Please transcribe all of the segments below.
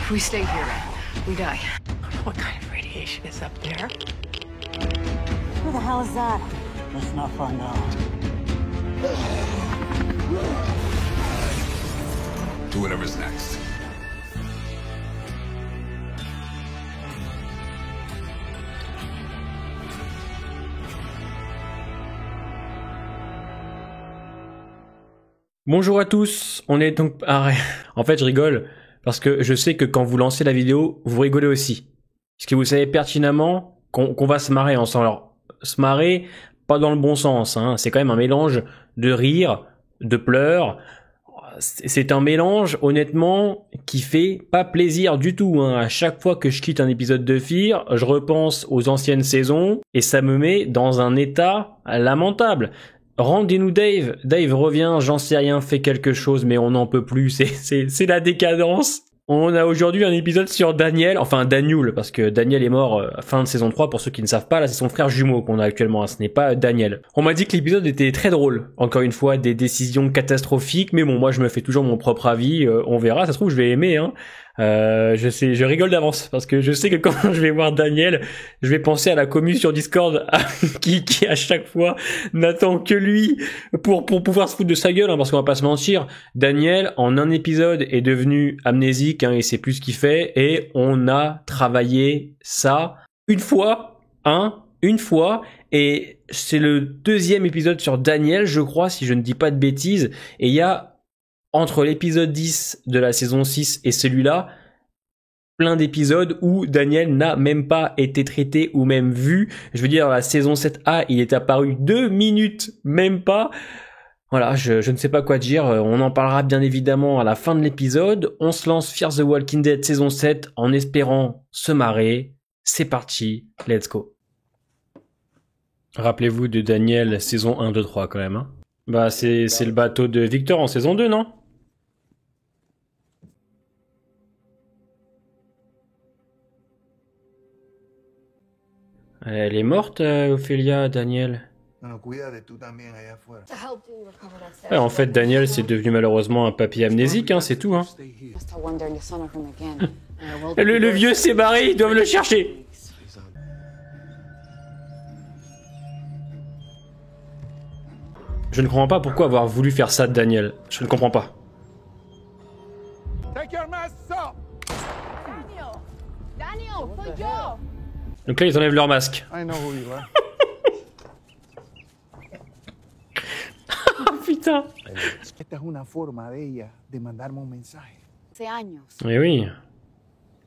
If we stay here, we die. What kind of radiation is up there? Who the hell is that? Let's not find out. Do whatever's next. Bonjour à tous, on est donc... En fait je rigole, parce que je sais que quand vous lancez la vidéo, vous rigolez aussi. Parce que vous savez pertinemment qu'on va se marrer ensemble. Alors, se marrer, pas dans le bon sens, hein. C'est quand même un mélange de rire, de pleurs. C'est un mélange, honnêtement, qui fait pas plaisir du tout, hein. À chaque fois que je quitte un épisode de Fear, je repense aux anciennes saisons, et ça me met dans un état lamentable. Rendez-nous Dave. Dave revient, j'en sais rien, fait quelque chose, mais on n'en peut plus. C'est la décadence. On a aujourd'hui un épisode sur Daniel, enfin Daniel, parce que Daniel est mort fin de saison 3, pour ceux qui ne savent pas, là c'est son frère jumeau qu'on a actuellement, hein, ce n'est pas Daniel. On m'a dit que l'épisode était très drôle, encore une fois, des décisions catastrophiques, mais bon, moi je me fais toujours mon propre avis, on verra, ça se trouve je vais aimer, hein. Je rigole d'avance, parce que je sais que quand je vais voir Daniel, je vais penser à la commu sur Discord, qui à chaque fois n'attend que lui pour pouvoir se foutre de sa gueule, hein, parce qu'on va pas se mentir, Daniel, en un épisode, est devenu amnésique, hein, et sait plus ce qu'il fait, et on a travaillé ça une fois, et c'est le deuxième épisode sur Daniel, je crois, si je ne dis pas de bêtises, et il y a entre l'épisode 10 de la saison 6 et celui-là, plein d'épisodes où Daniel n'a même pas été traité ou même vu. Je veux dire, la saison 7A, il est apparu 2 minutes, même pas. Voilà, je ne sais pas quoi dire. On en parlera bien évidemment à la fin de l'épisode. On se lance Fear the Walking Dead saison 7 en espérant se marrer. C'est parti, let's go. Rappelez-vous de Daniel saison 1, 2, 3 quand même, hein. Bah c'est le bateau de Victor en saison 2, non? Elle est morte, Ophélia, Daniel. Ouais, en fait, Daniel, c'est devenu malheureusement un papy amnésique, hein, c'est tout, hein. Le vieux s'est barré, ils doivent le chercher. Je ne comprends pas pourquoi avoir voulu faire ça de Daniel. Je ne comprends pas. Donc là, ils enlèvent leur masque. Oh putain. Mais oui.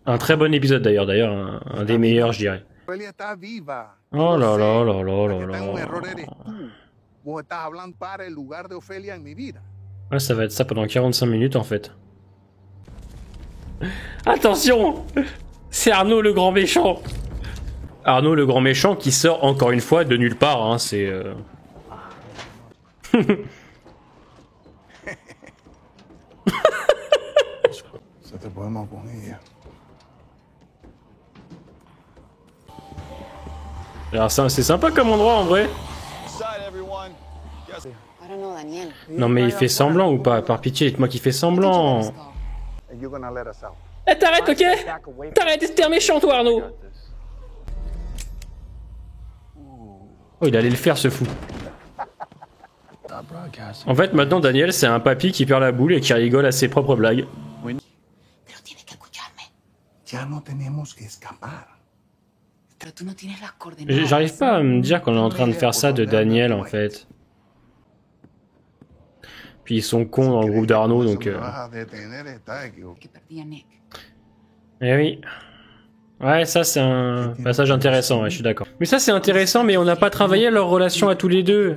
Un très bon épisode d'ailleurs, un des meilleurs, je dirais. Oh là là là là là là. Ouais, ça va être ça pendant 45 minutes en fait. Attention! C'est Arnaud le grand méchant! Arnaud le grand méchant qui sort encore une fois de nulle part, hein, c'est... Alors ça, c'est sympa comme endroit en vrai. Non mais il fait semblant ou pas? Par pitié, dites-moi qu'il fait semblant. Eh, t'arrêtes, ok? T'arrêtes, t'es méchant toi Arnaud. Oh, il allait le faire ce fou. En fait maintenant Daniel c'est un papy qui perd la boule et qui rigole à ses propres blagues. J'arrive pas à me dire qu'on est en train de faire ça de Daniel en fait. Puis ils sont cons dans le groupe d'Arnaud donc... Eh oui. Ouais, ça c'est un passage intéressant, ouais, je suis d'accord. Mais ça c'est intéressant, mais on n'a pas travaillé leur relation à tous les deux.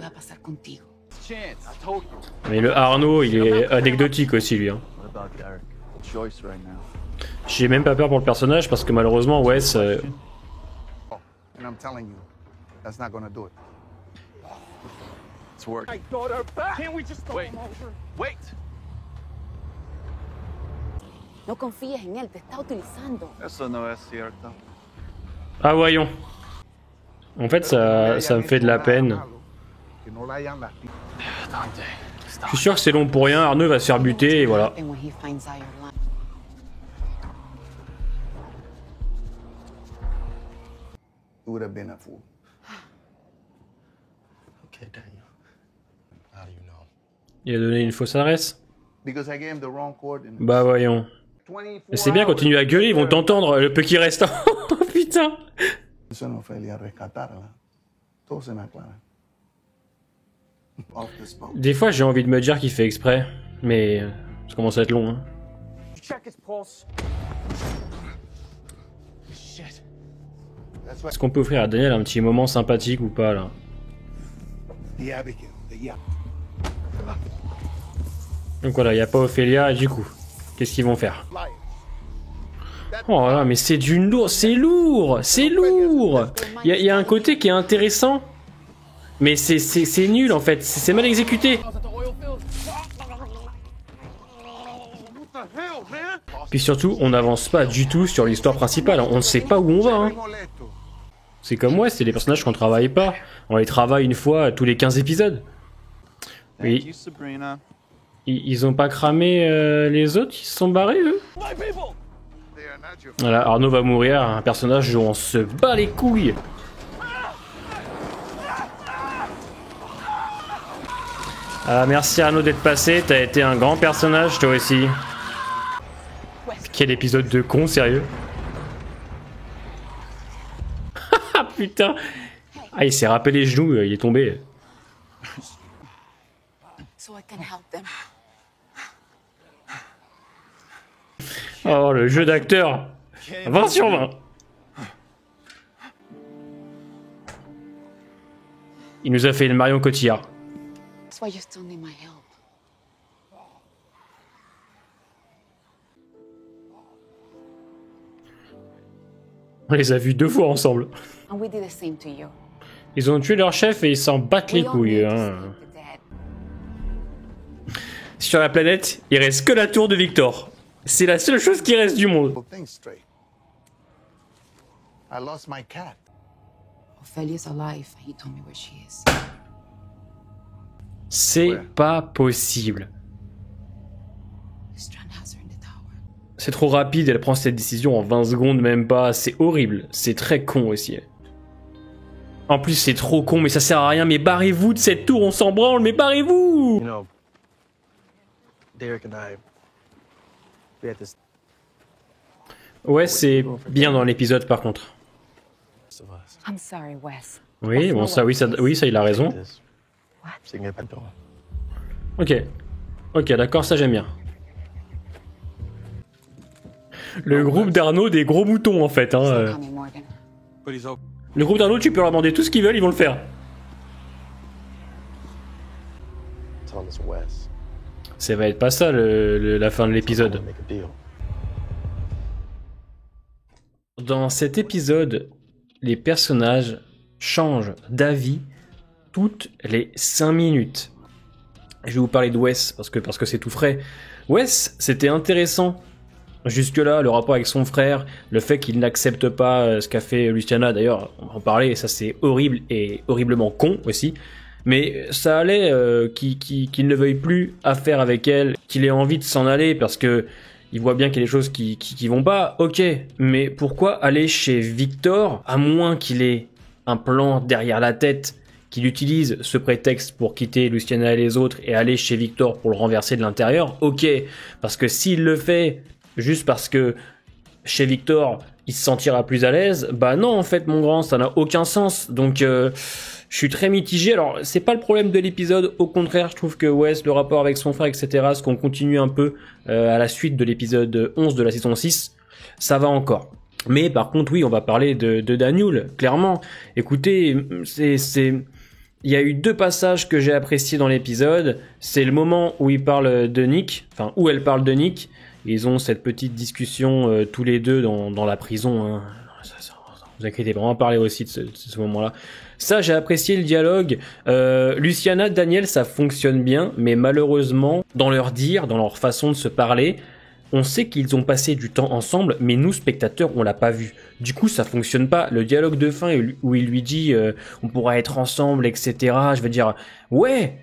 Mais le Arnaud, il est anecdotique aussi lui. Hein. J'ai même pas peur pour le personnage parce que malheureusement Wes... No confíes en él, te está utilizando. Eso no es cierto. Ah voyons. En fait ça me fait de la peine. Je suis sûr que c'est long pour rien, Arnaud va se faire buter et voilà. would have been a fool. Okay, Daniel. How do you know? Il a donné une fausse adresse. Because I gave him the wrong coordinates. Bah voyons. 24 Mais c'est bien, continue à gueuler, ils vont t'entendre, le peu qui reste. Oh putain. Eso no fue a rescatarla. Todo se me aclara. Off the spot. Des fois, j'ai envie de me dire qu'il fait exprès, mais ça commence à être long. Hein. Check his pulse. Shit. That's why Est-ce qu'on peut offrir à Daniel un petit moment sympathique ou pas, là? the Abigail, the Yap. Donc voilà, il n'y a pas Ophélia, et du coup, qu'est-ce qu'ils vont faire? Oh là, mais c'est d'une lourde, c'est lourd, c'est lourd. Il y a un côté qui est intéressant, mais c'est nul en fait, c'est mal exécuté. Puis surtout, on n'avance pas du tout sur l'histoire principale, on ne sait pas où on va. Hein. C'est comme moi, c'est des personnages qu'on travaille pas, on les travaille une fois tous les 15 épisodes. Oui. Ils ont pas cramé les autres, ils se sont barrés eux. Voilà, Arnaud va mourir, un personnage où on se bat les couilles. Ah, merci Arnaud d'être passé, t'as été un grand personnage toi aussi. Quel épisode de con, sérieux. Ah putain. Ah, il s'est râpé les genoux, il est tombé. So I can help them. Oh, le jeu d'acteur. 20 sur 20. Il nous a fait une Marion Cotillard. That's why you still need my help. On les a vus 2 fois ensemble. And we did the same to you. Ils ont tué leur chef et ils s'en battent les We all couilles. need to Hein. save the dead. Sur la planète, il reste que la tour de Victor. C'est la seule chose qui reste du monde. Things straight. I lost my cat. Ophelia's alive. He told me where she is. C'est pas possible. Strand has her in the tower. C'est trop rapide, elle prend cette décision en 20 secondes, même pas. C'est horrible. C'est très con aussi. En plus, c'est trop con, mais ça sert à rien. Mais barrez-vous de cette tour, on s'en branle, mais barrez-vous! You know, Derek and I, we had this Ouais, c'est bien dans l'épisode par contre. of us. I'm sorry, Wes. Oui, bon, ça, il a raison. This. Sitting at the door. Ok. Ok, d'accord, ça j'aime bien. Le groupe d'Arnaud, des gros moutons en fait. Hein. Don't call me Morgan. But he's okay. Le groupe d'Arnaud, tu peux leur demander tout ce qu'ils veulent, ils vont le faire. Thomas West. Ça va être pas ça la fin de l'épisode. Make a deal. Dans cet épisode, les personnages changent d'avis toutes les 5 minutes. Je vais vous parler de Wes parce que c'est tout frais. Wes, c'était intéressant. Jusque-là, le rapport avec son frère, le fait qu'il n'accepte pas ce qu'a fait Luciana, d'ailleurs, on va en parler, ça c'est horrible et horriblement con aussi. Mais ça allait qu'il ne veuille plus affaire avec elle, qu'il ait envie de s'en aller parce que il voit bien qu'il y a des choses qui vont pas. Ok, mais pourquoi aller chez Victor, à moins qu'il ait un plan derrière la tête, qu'il utilise ce prétexte pour quitter Luciana et les autres et aller chez Victor pour le renverser de l'intérieur? Ok, parce que s'il le fait juste parce que chez Victor il se sentira plus à l'aise, bah non en fait mon grand, ça n'a aucun sens. Donc je suis très mitigé. Alors c'est pas le problème de l'épisode, au contraire je trouve que Wes, le rapport avec son frère, etc., ce qu'on continue un peu à la suite de l'épisode 11 de la saison 6, ça va encore. Mais par contre oui, on va parler de Daniel, clairement. Écoutez, il y a eu 2 passages que j'ai appréciés dans l'épisode. C'est le moment où il parle de Nick, enfin où elle parle de Nick. Ils ont cette petite discussion tous les deux dans la prison. Hein. Vous inquiétez pas, on va parler aussi de ce moment-là. Ça, j'ai apprécié le dialogue. Luciana, Daniel, ça fonctionne bien, mais malheureusement, dans leur dire, dans leur façon de se parler, on sait qu'ils ont passé du temps ensemble, mais nous, spectateurs, on l'a pas vu. Du coup, ça fonctionne pas. Le dialogue de fin où il lui dit on pourra être ensemble, etc. Je veux dire, ouais,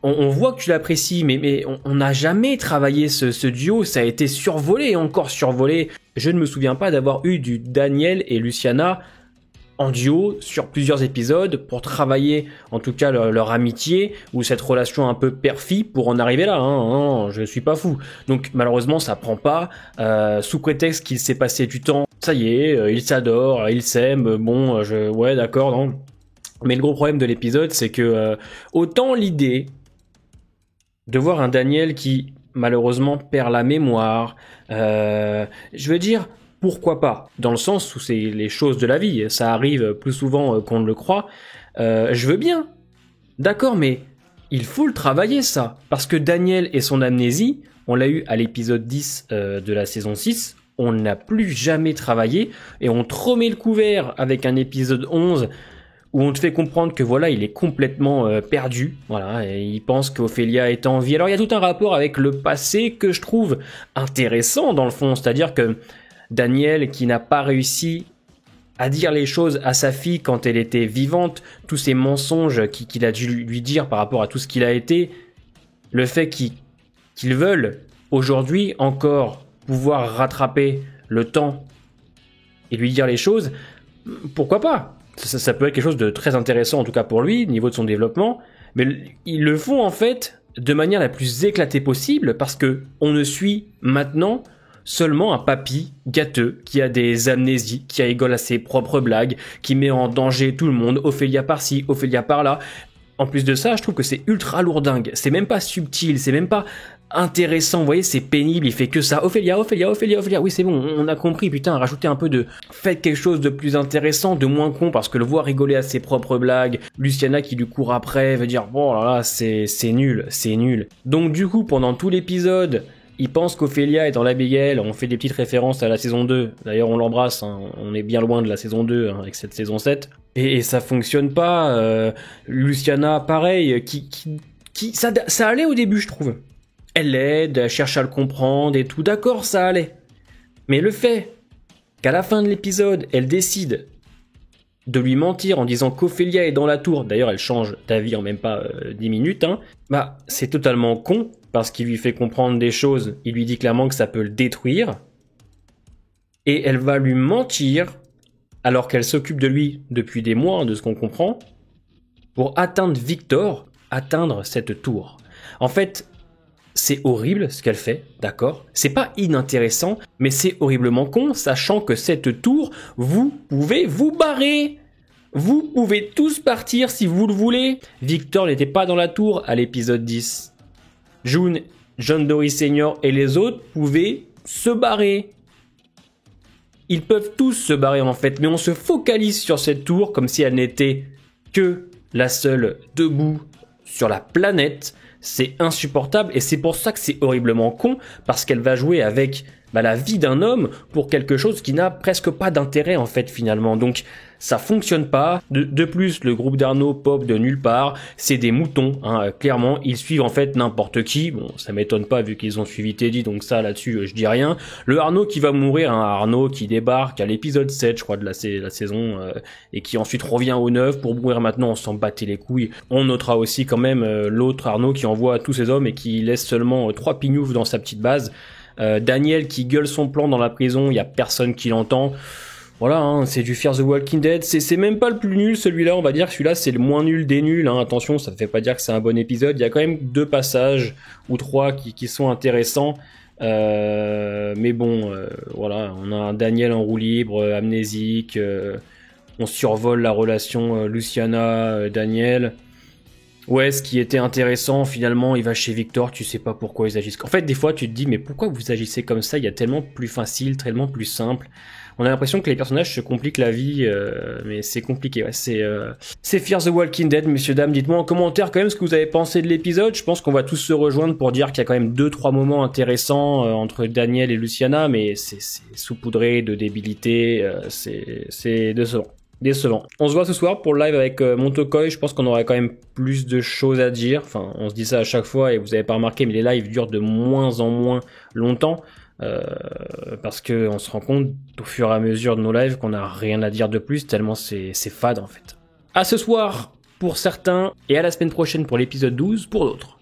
on voit que tu l'apprécies, mais on n'a jamais travaillé ce duo. Ça a été survolé, encore survolé. Je ne me souviens pas d'avoir eu du Daniel et Luciana en duo sur plusieurs épisodes pour travailler en tout cas leur amitié ou cette relation un peu père-fille pour en arriver là, hein. Non, je suis pas fou. Donc malheureusement ça prend pas, sous prétexte qu'il s'est passé du temps, ça y est, ils s'adorent, ils s'aiment, bon, ouais d'accord, non. Mais le gros problème de l'épisode c'est que autant l'idée de voir un Daniel qui malheureusement perd la mémoire, je veux dire, pourquoi pas, dans le sens où c'est les choses de la vie, ça arrive plus souvent qu'on ne le croit, je veux bien, d'accord, mais il faut le travailler ça, parce que Daniel et son amnésie, on l'a eu à l'épisode 10 de la saison 6, on n'a plus jamais travaillé, et on te remet le couvert avec un épisode 11, où on te fait comprendre que voilà, il est complètement perdu, voilà, et il pense qu'Ophélia est en vie. Alors il y a tout un rapport avec le passé que je trouve intéressant dans le fond, c'est-à-dire que Daniel qui n'a pas réussi à dire les choses à sa fille quand elle était vivante, tous ces mensonges qu'il a dû lui dire par rapport à tout ce qu'il a été, le fait qu'ils veulent aujourd'hui encore pouvoir rattraper le temps et lui dire les choses, pourquoi pas ? Ça peut être quelque chose de très intéressant en tout cas pour lui, au niveau de son développement, mais ils le font en fait de manière la plus éclatée possible parce que on ne suit maintenant seulement un papy gâteux qui a des amnésies, qui rigole à ses propres blagues, qui met en danger tout le monde, Ophélia par-ci, Ophélia par-là. En plus de ça, je trouve que c'est ultra lourdingue, c'est même pas subtil, c'est même pas intéressant, vous voyez, c'est pénible, il fait que ça, Ophélia, Ophélia, Ophélia, Ophélia, oui c'est bon, on a compris, putain, rajoutez un peu de... Faites quelque chose de plus intéressant, de moins con, parce que le voir rigoler à ses propres blagues, Luciana qui lui court après, veut dire, bon là, c'est nul, c'est nul. Donc du coup, pendant tout l'épisode, il pense qu'Ophélia est dans l'Abigail, on fait des petites références à la saison 2, d'ailleurs on l'embrasse, hein, on est bien loin de la saison 2 hein, avec cette saison 7, et ça fonctionne pas, Luciana pareil, ça allait au début je trouve. Elle l'aide, elle cherche à le comprendre et tout, d'accord, ça allait. Mais le fait qu'à la fin de l'épisode, elle décide de lui mentir en disant qu'Ophélia est dans la tour, d'ailleurs elle change d'avis en même pas 10 minutes, hein, bah c'est totalement con, parce qu'il lui fait comprendre des choses, il lui dit clairement que ça peut le détruire, et elle va lui mentir, alors qu'elle s'occupe de lui depuis des mois, de ce qu'on comprend, pour atteindre Victor, atteindre cette tour. En fait, c'est horrible ce qu'elle fait, d'accord ? C'est pas inintéressant, mais c'est horriblement con, sachant que cette tour, vous pouvez vous barrer. Vous pouvez tous partir si vous le voulez. Victor n'était pas dans la tour à l'épisode 10. June, John Doris Sr. et les autres pouvaient se barrer. Ils peuvent tous se barrer en fait, mais on se focalise sur cette tour comme si elle n'était que la seule debout sur la planète. C'est insupportable et c'est pour ça que c'est horriblement con, parce qu'elle va jouer avec la vie d'un homme pour quelque chose qui n'a presque pas d'intérêt en fait finalement. Donc ça fonctionne pas. De plus, le groupe d'Arnaud pop de nulle part, c'est des moutons, hein, clairement, ils suivent en fait n'importe qui. Bon, ça m'étonne pas vu qu'ils ont suivi Teddy, donc ça là-dessus je dis rien. Le Arnaud qui va mourir, hein, Arnaud qui débarque à l'épisode 7 je crois de la saison et qui ensuite revient au 9 pour mourir maintenant, on s'en battait les couilles. On notera aussi quand même l'autre Arnaud qui envoie tous ses hommes et qui laisse seulement 3 pignoufs dans sa petite base. Daniel qui gueule son plan dans la prison, il y a personne qui l'entend. Voilà, hein, c'est du Fear the Walking Dead. C'est même pas le plus nul celui-là, on va dire que celui-là c'est le moins nul des nuls. Hein. Attention, ça ne fait pas dire que c'est un bon épisode. Il y a quand même 2 passages ou 3 qui sont intéressants. Mais bon, voilà, on a un Daniel en roue libre, amnésique. On survole la relation Luciana-Daniel. Ouais, ce qui était intéressant, finalement, il va chez Victor, tu sais pas pourquoi ils agissent. En fait, des fois, tu te dis, mais pourquoi vous agissez comme ça ? Il y a tellement plus facile, tellement plus simple. On a l'impression que les personnages se compliquent la vie, mais c'est compliqué. Ouais, c'est Fear the Walking Dead, messieurs, dames. Dites-moi en commentaire quand même ce que vous avez pensé de l'épisode. Je pense qu'on va tous se rejoindre pour dire qu'il y a quand même 2-3 moments intéressants entre Daniel et Luciana, mais c'est saupoudré de débilité, c'est décevant. On se voit ce soir pour le live avec Montokoy. Je pense qu'on aura quand même plus de choses à dire. Enfin, on se dit ça à chaque fois et vous avez pas remarqué, mais les lives durent de moins en moins longtemps. Parce que on se rend compte au fur et à mesure de nos lives qu'on n'a rien à dire de plus tellement c'est fade en fait. À ce soir pour certains et à la semaine prochaine pour l'épisode 12 pour d'autres.